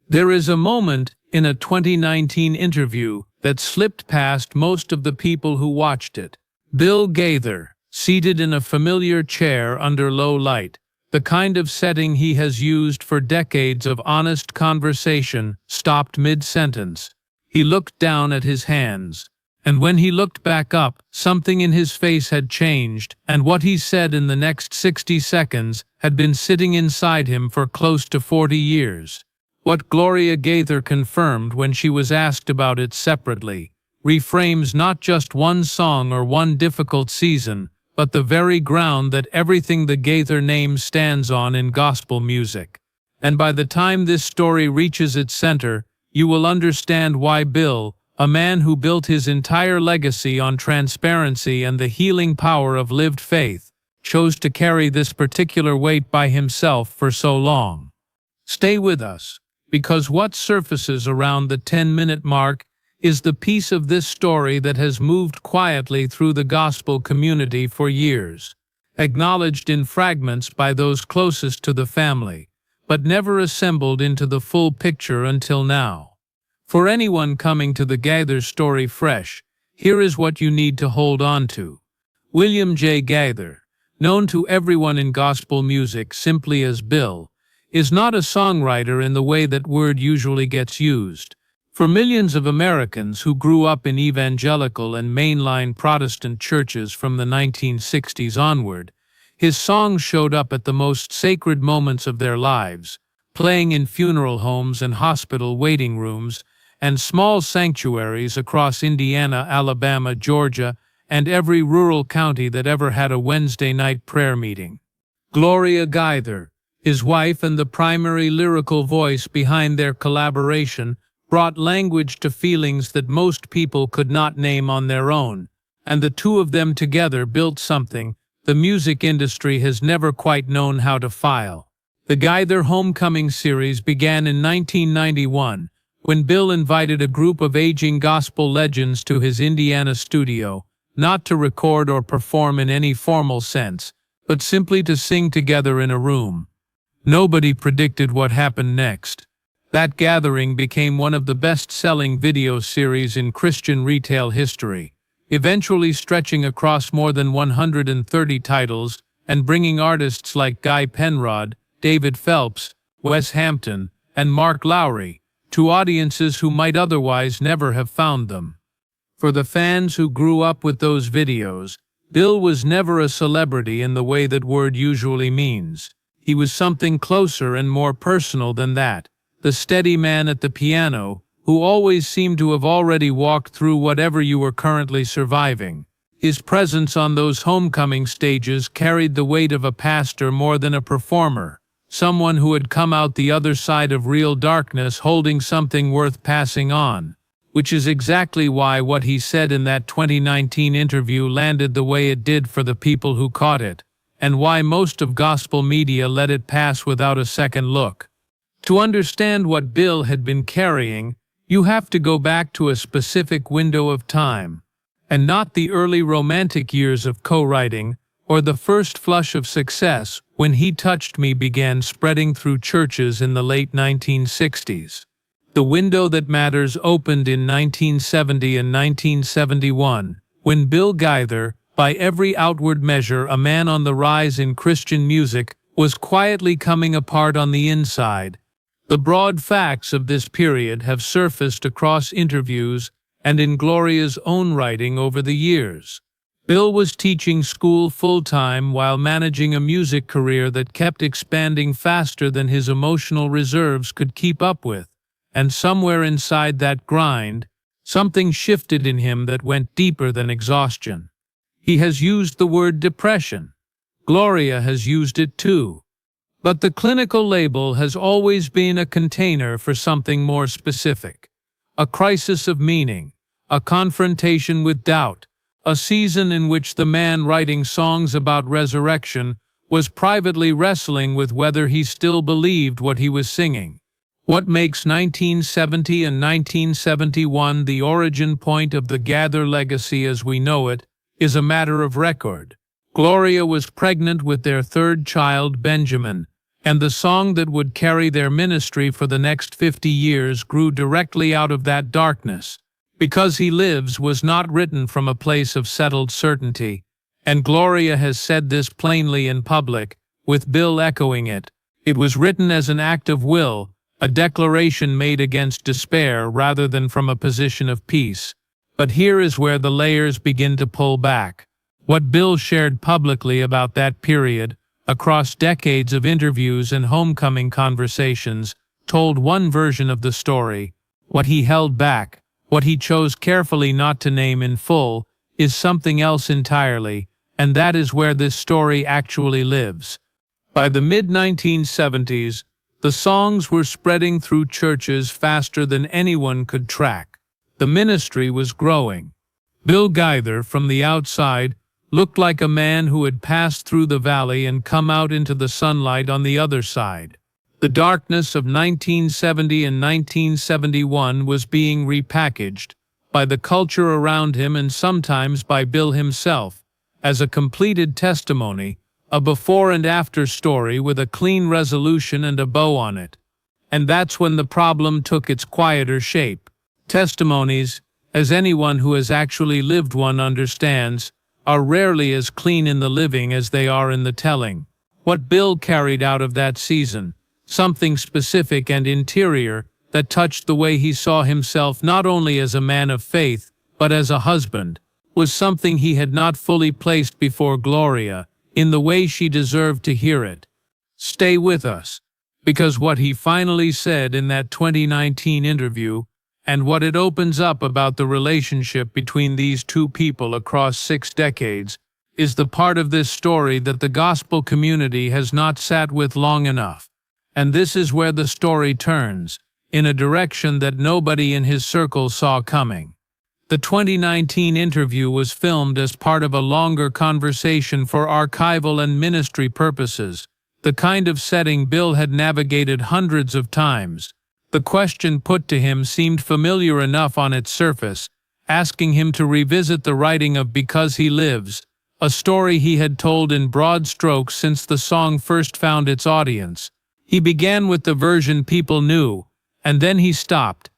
There is a moment in a 2019 interview that slipped past most of the people who watched it. Bill Gaither, seated in a familiar chair under low light, the kind of setting he has used for decades of honest conversation, stopped mid-sentence. He looked down at his hands, and when he looked back up, something in his face had changed, and what he said in the next 60 seconds had been sitting inside him for close to 40 years. What Gloria Gaither confirmed when she was asked about it separately reframes not just one song or one difficult season, but the very ground that everything the Gaither name stands on in gospel music. And by the time this story reaches its center, you will understand why Bill, a man who built his entire legacy on transparency and the healing power of lived faith, chose to carry this particular weight by himself for so long. Stay with us, because what surfaces around the 10-minute mark is the piece of this story that has moved quietly through the gospel community for years, acknowledged in fragments by those closest to the family, but never assembled into the full picture until now. For anyone coming to the Gaither story fresh, here is what you need to hold on to. William J. Gaither, known to everyone in gospel music simply as Bill, is not a songwriter in the way that word usually gets used. For millions of Americans who grew up in evangelical and mainline Protestant churches from the 1960s onward, his songs showed up at the most sacred moments of their lives, playing in funeral homes and hospital waiting rooms, and small sanctuaries across Indiana, Alabama, Georgia, and every rural county that ever had a Wednesday night prayer meeting. Gloria Gaither, his wife and the primary lyrical voice behind their collaboration, brought language to feelings that most people could not name on their own, and the two of them together built something the music industry has never quite known how to file. The Gaither Homecoming series began in 1991, when Bill invited a group of aging gospel legends to his Indiana studio, not to record or perform in any formal sense, but simply to sing together in a room. Nobody predicted what happened next. That gathering became one of the best-selling video series in Christian retail history, eventually stretching across more than 130 titles and bringing artists like Guy Penrod, David Phelps, Wes Hampton, and Mark Lowry to audiences who might otherwise never have found them. For the fans who grew up with those videos, Bill was never a celebrity in the way that word usually means. He was something closer and more personal than that. The steady man at the piano, who always seemed to have already walked through whatever you were currently surviving. His presence on those homecoming stages carried the weight of a pastor more than a performer, someone who had come out the other side of real darkness holding something worth passing on, which is exactly why what he said in that 2019 interview landed the way it did for the people who caught it, and why most of gospel media let it pass without a second look. To understand what Bill had been carrying, you have to go back to a specific window of time, and not the early romantic years of co-writing or the first flush of success when He Touched Me began spreading through churches in the late 1960s. The window that matters opened in 1970 and 1971, when Bill Gaither, by every outward measure a man on the rise in Christian music, was quietly coming apart on the inside. The broad facts of this period have surfaced across interviews and in Gloria's own writing over the years. Bill was teaching school full-time while managing a music career that kept expanding faster than his emotional reserves could keep up with, and somewhere inside that grind, something shifted in him that went deeper than exhaustion. He has used the word depression. Gloria has used it too. But the clinical label has always been a container for something more specific. A crisis of meaning, a confrontation with doubt, a season in which the man writing songs about resurrection was privately wrestling with whether he still believed what he was singing. What makes 1970 and 1971 the origin point of the Gaither legacy as we know it is a matter of record. Gloria was pregnant with their third child, Benjamin, And the song that would carry their ministry for the next 50 years grew directly out of that darkness. Because He Lives was not written from a place of settled certainty, and Gloria has said this plainly in public, with Bill echoing it. It was written as an act of will, a declaration made against despair rather than from a position of peace. But here is where the layers begin to pull back. What Bill shared publicly about that period, across decades of interviews and homecoming conversations, told one version of the story. What he held back, what he chose carefully not to name in full, is something else entirely, and that is where this story actually lives. By the mid-1970s, the songs were spreading through churches faster than anyone could track. The ministry was growing. Bill Gaither, from the outside, looked like a man who had passed through the valley and come out into the sunlight on the other side. The darkness of 1970 and 1971 was being repackaged, by the culture around him and sometimes by Bill himself, as a completed testimony, a before and after story with a clean resolution and a bow on it. And that's when the problem took its quieter shape. Testimonies, as anyone who has actually lived one understands, are rarely as clean in the living as they are in the telling. What Bill carried out of that season, something specific and interior that touched the way he saw himself not only as a man of faith, but as a husband, was something he had not fully placed before Gloria, in the way she deserved to hear it. Stay with us, because what he finally said in that 2019 interview, and what it opens up about the relationship between these two people across 6 decades, is the part of this story that the gospel community has not sat with long enough. And this is where the story turns, in a direction that nobody in his circle saw coming. The 2019 interview was filmed as part of a longer conversation for archival and ministry purposes, the kind of setting Bill had navigated hundreds of times. The question put to him seemed familiar enough on its surface, asking him to revisit the writing of Because He Lives, a story he had told in broad strokes since the song first found its audience. He began with the version people knew, and then he stopped.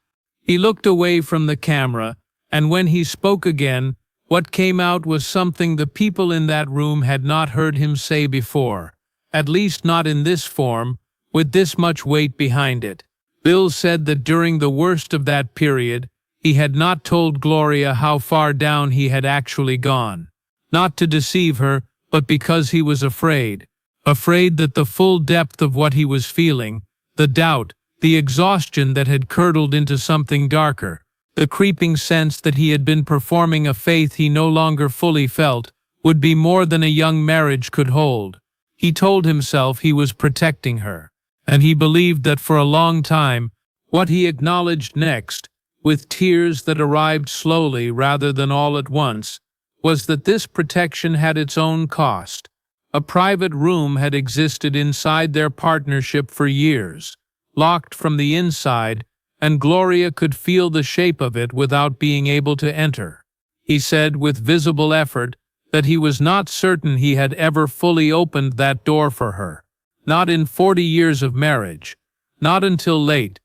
He looked away from the camera, and when he spoke again, what came out was something the people in that room had not heard him say before, at least not in this form, with this much weight behind it. Bill said that during the worst of that period, he had not told Gloria how far down he had actually gone. Not to deceive her, but because he was afraid. Afraid that the full depth of what he was feeling, the doubt, the exhaustion that had curdled into something darker, the creeping sense that he had been performing a faith he no longer fully felt, would be more than a young marriage could hold. He told himself he was protecting her, and he believed that for a long time, what he acknowledged next, with tears that arrived slowly rather than all at once, was that this protection had its own cost. A private room had existed inside their partnership for years, locked from the inside, and Gloria could feel the shape of it without being able to enter. He said with visible effort that he was not certain he had ever fully opened that door for her. Not in 40 years of marriage. Not until late.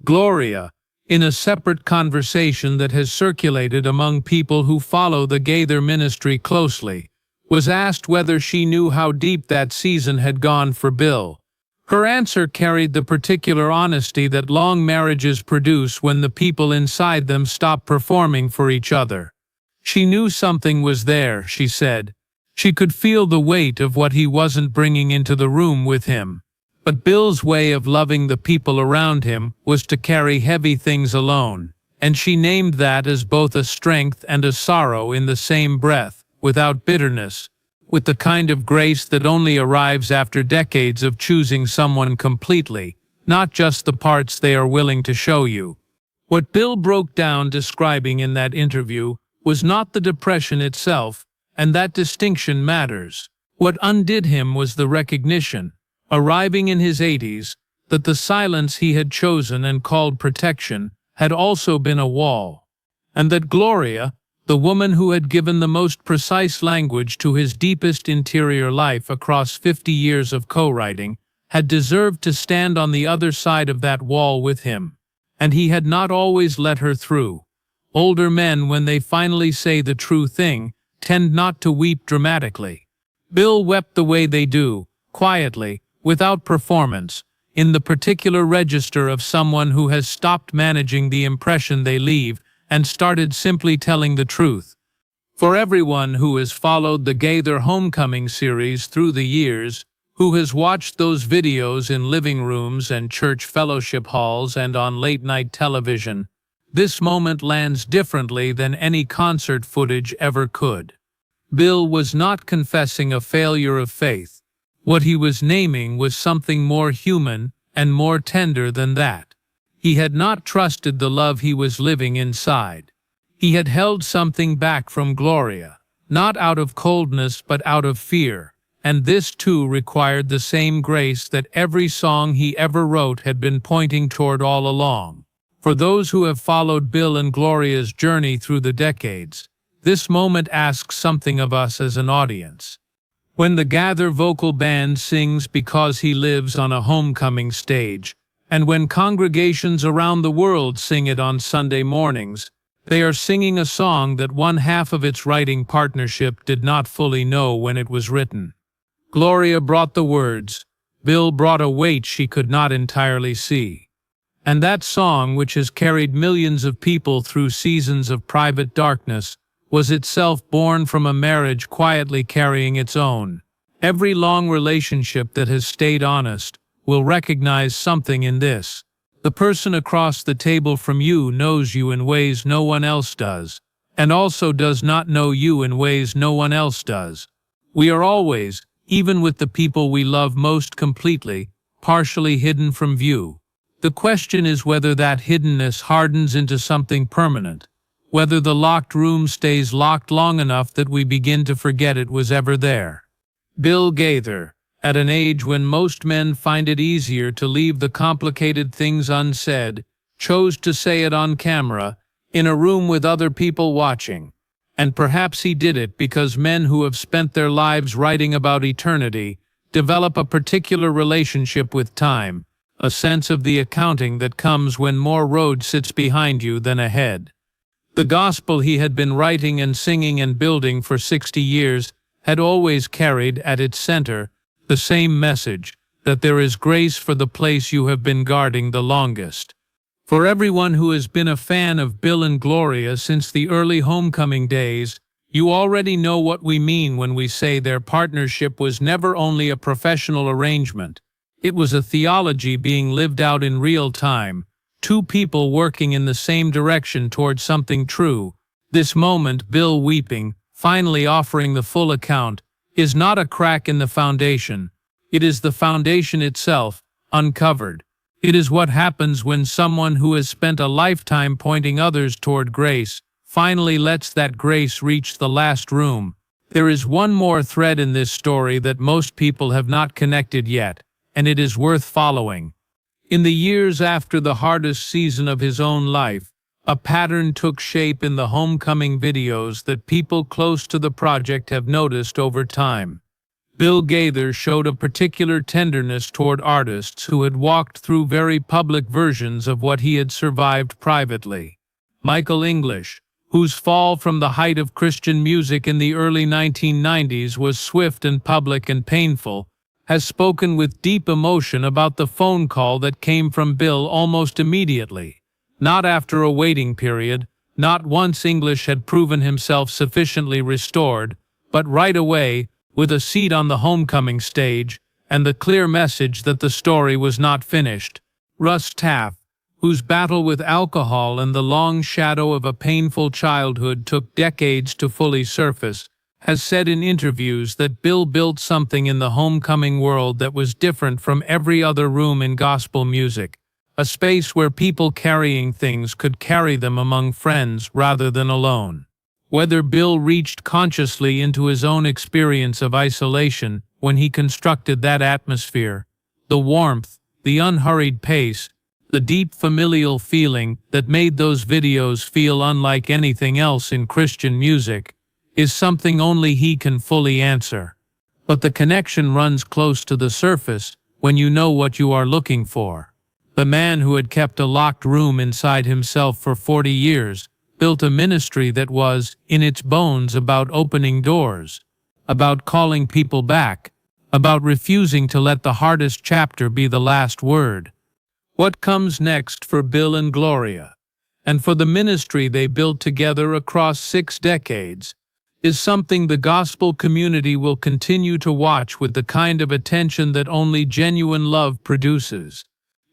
Gloria, in a separate conversation that has circulated among people who follow the Gaither ministry closely, was asked whether she knew how deep that season had gone for Bill. Her answer carried the particular honesty that long marriages produce when the people inside them stop performing for each other. She knew something was there, she said. She could feel the weight of what he wasn't bringing into the room with him. But Bill's way of loving the people around him was to carry heavy things alone, and she named that as both a strength and a sorrow in the same breath, without bitterness, with the kind of grace that only arrives after decades of choosing someone completely, not just the parts they are willing to show you. What Bill broke down describing in that interview was not the depression itself, and that distinction matters. What undid him was the recognition, arriving in his 80s, that the silence he had chosen and called protection had also been a wall, and that Gloria, the woman who had given the most precise language to his deepest interior life across 50 years of co-writing, had deserved to stand on the other side of that wall with him. And he had not always let her through. Older men, when they finally say the true thing, tend not to weep dramatically. Bill wept the way they do, quietly, without performance, in the particular register of someone who has stopped managing the impression they leave and started simply telling the truth. For everyone who has followed the Gaither Homecoming series through the years, who has watched those videos in living rooms and church fellowship halls and on late-night television, this moment lands differently than any concert footage ever could. Bill was not confessing a failure of faith. What he was naming was something more human and more tender than that. He had not trusted the love he was living inside. He had held something back from Gloria, not out of coldness but out of fear, and this too required the same grace that every song he ever wrote had been pointing toward all along. For those who have followed Bill and Gloria's journey through the decades, this moment asks something of us as an audience. When the Gaither vocal band sings Because He Lives on a homecoming stage, and when congregations around the world sing it on Sunday mornings, they are singing a song that one half of its writing partnership did not fully know when it was written. Gloria brought the words, Bill brought a weight she could not entirely see. And that song, which has carried millions of people through seasons of private darkness, was itself born from a marriage quietly carrying its own. Every long relationship that has stayed honest will recognize something in this. The person across the table from you knows you in ways no one else does, and also does not know you in ways no one else does. We are always, even with the people we love most completely, partially hidden from view. The question is whether that hiddenness hardens into something permanent, whether the locked room stays locked long enough that we begin to forget it was ever there. Bill Gaither, at an age when most men find it easier to leave the complicated things unsaid, chose to say it on camera, in a room with other people watching. And perhaps he did it because men who have spent their lives writing about eternity develop a particular relationship with time, a sense of the accounting that comes when more road sits behind you than ahead. The gospel he had been writing and singing and building for 60 years had always carried at its center the same message, that there is grace for the place you have been guarding the longest. For everyone who has been a fan of Bill and Gloria since the early homecoming days, you already know what we mean when we say their partnership was never only a professional arrangement. It was a theology being lived out in real time, two people working in the same direction toward something true. This moment, Bill weeping, finally offering the full account, is not a crack in the foundation. It is the foundation itself, uncovered. It is what happens when someone who has spent a lifetime pointing others toward grace finally lets that grace reach the last room. There is one more thread in this story that most people have not connected yet, and it is worth following. In the years after the hardest season of his own life, a pattern took shape in the homecoming videos that people close to the project have noticed over time. Bill Gaither showed a particular tenderness toward artists who had walked through very public versions of what he had survived privately. Michael English, whose fall from the height of Christian music in the early 1990s was swift and public and painful, has spoken with deep emotion about the phone call that came from Bill almost immediately. Not after a waiting period, not once English had proven himself sufficiently restored, but right away, with a seat on the homecoming stage, and the clear message that the story was not finished. Russ Taff, whose battle with alcohol and the long shadow of a painful childhood took decades to fully surface, has said in interviews that Bill built something in the homecoming world that was different from every other room in gospel music. A space where people carrying things could carry them among friends rather than alone. Whether Bill reached consciously into his own experience of isolation when he constructed that atmosphere, the warmth, the unhurried pace, the deep familial feeling that made those videos feel unlike anything else in Christian music, is something only he can fully answer. But the connection runs close to the surface when you know what you are looking for. The man who had kept a locked room inside himself for 40 years built a ministry that was, in its bones, about opening doors, about calling people back, about refusing to let the hardest chapter be the last word. What comes next for Bill and Gloria, and for the ministry they built together across 6 decades, is something the gospel community will continue to watch with the kind of attention that only genuine love produces.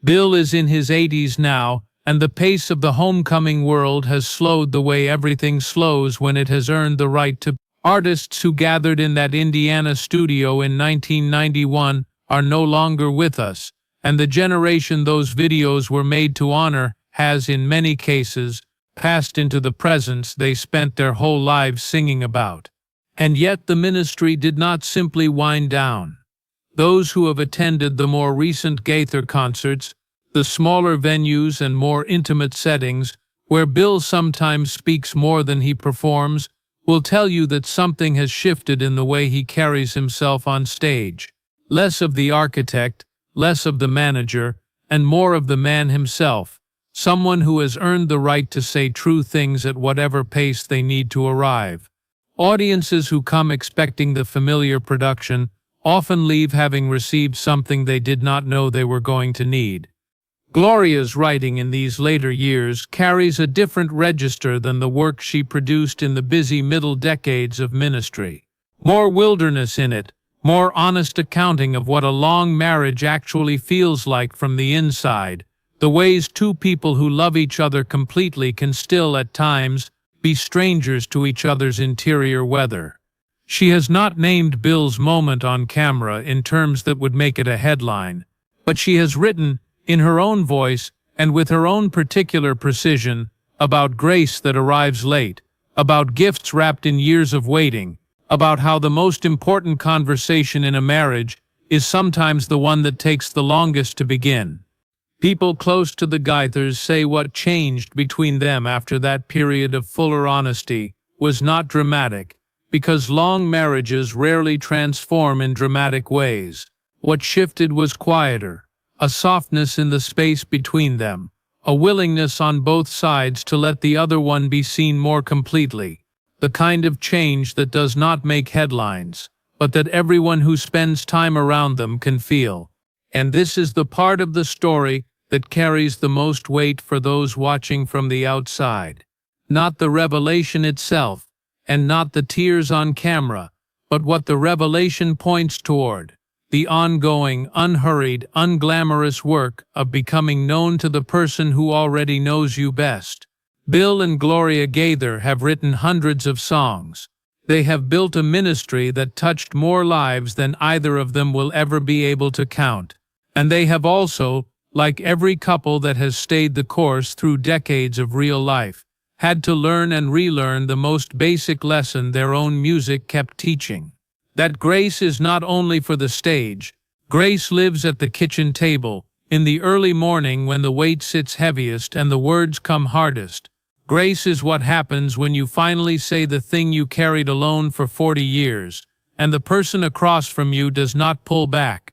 Bill is in his 80s now, and the pace of the homecoming world has slowed the way everything slows when it has earned the right to. Artists who gathered in that Indiana studio in 1991 are no longer with us, and the generation those videos were made to honor has, in many cases, passed into the presence they spent their whole lives singing about. And yet the ministry did not simply wind down. Those who have attended the more recent Gaither concerts, the smaller venues and more intimate settings, where Bill sometimes speaks more than he performs, will tell you that something has shifted in the way he carries himself on stage. Less of the architect, less of the manager, and more of the man himself, someone who has earned the right to say true things at whatever pace they need to arrive. Audiences who come expecting the familiar production often leave having received something they did not know they were going to need. Gloria's writing in these later years carries a different register than the work she produced in the busy middle decades of ministry. More wilderness in it, more honest accounting of what a long marriage actually feels like from the inside, the ways two people who love each other completely can still, at times, be strangers to each other's interior weather. She has not named Bill's moment on camera in terms that would make it a headline, but she has written, in her own voice and with her own particular precision, about grace that arrives late, about gifts wrapped in years of waiting, about how the most important conversation in a marriage is sometimes the one that takes the longest to begin. People close to the Gaithers say what changed between them after that period of fuller honesty was not dramatic, because long marriages rarely transform in dramatic ways. What shifted was quieter, a softness in the space between them, a willingness on both sides to let the other one be seen more completely, the kind of change that does not make headlines, but that everyone who spends time around them can feel. And this is the part of the story that carries the most weight for those watching from the outside. Not the revelation itself, and not the tears on camera, but what the revelation points toward, the ongoing, unhurried, unglamorous work of becoming known to the person who already knows you best. Bill and Gloria Gaither have written hundreds of songs. They have built a ministry that touched more lives than either of them will ever be able to count. And they have also, like every couple that has stayed the course through decades of real life, had to learn and relearn the most basic lesson their own music kept teaching. That grace is not only for the stage. Grace lives at the kitchen table, in the early morning when the weight sits heaviest and the words come hardest. Grace is what happens when you finally say the thing you carried alone for 40 years, and the person across from you does not pull back.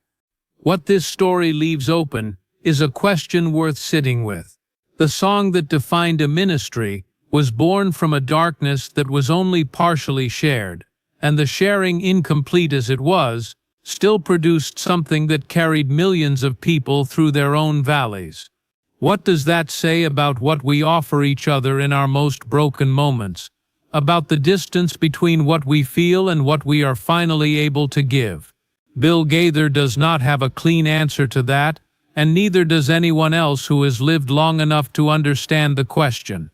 What this story leaves open is a question worth sitting with. The song that defined a ministry was born from a darkness that was only partially shared, and the sharing, incomplete as it was, still produced something that carried millions of people through their own valleys. What does that say about what we offer each other in our most broken moments? About the distance between what we feel and what we are finally able to give? Bill Gaither does not have a clean answer to that, and neither does anyone else who has lived long enough to understand the question.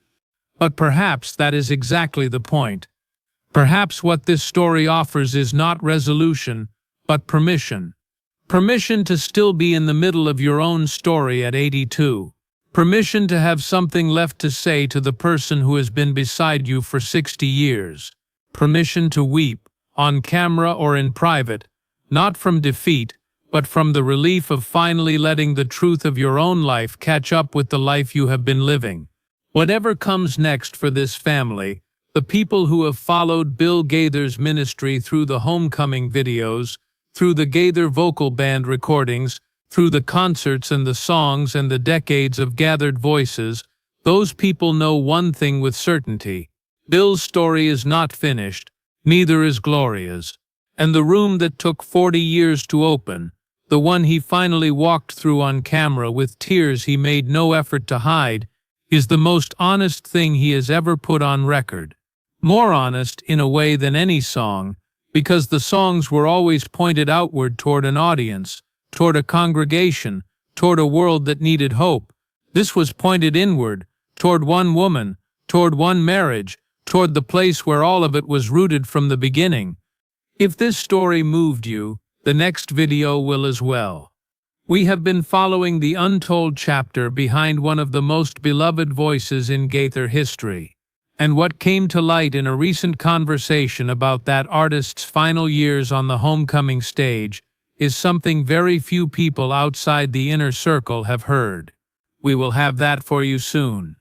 But perhaps that is exactly the point. Perhaps what this story offers is not resolution, but permission. Permission to still be in the middle of your own story at 82. Permission to have something left to say to the person who has been beside you for 60 years. Permission to weep, on camera or in private, not from defeat, but from the relief of finally letting the truth of your own life catch up with the life you have been living. Whatever comes next for this family, the people who have followed Bill Gaither's ministry through the homecoming videos, through the Gaither vocal band recordings, Through the concerts and the songs and the decades of gathered voices, those people know one thing with certainty. Bill's story is not finished, neither is Gloria's. And the room that took 40 years to open, the one he finally walked through on camera with tears he made no effort to hide, is the most honest thing he has ever put on record. More honest, in a way, than any song, because the songs were always pointed outward toward an audience, toward a congregation, toward a world that needed hope. This was pointed inward, toward one woman, toward one marriage, toward the place where all of it was rooted from the beginning. If this story moved you, the next video will as well. We have been following the untold chapter behind one of the most beloved voices in Gaither history. And what came to light in a recent conversation about that artist's final years on the homecoming stage is something very few people outside the inner circle have heard. We will have that for you soon.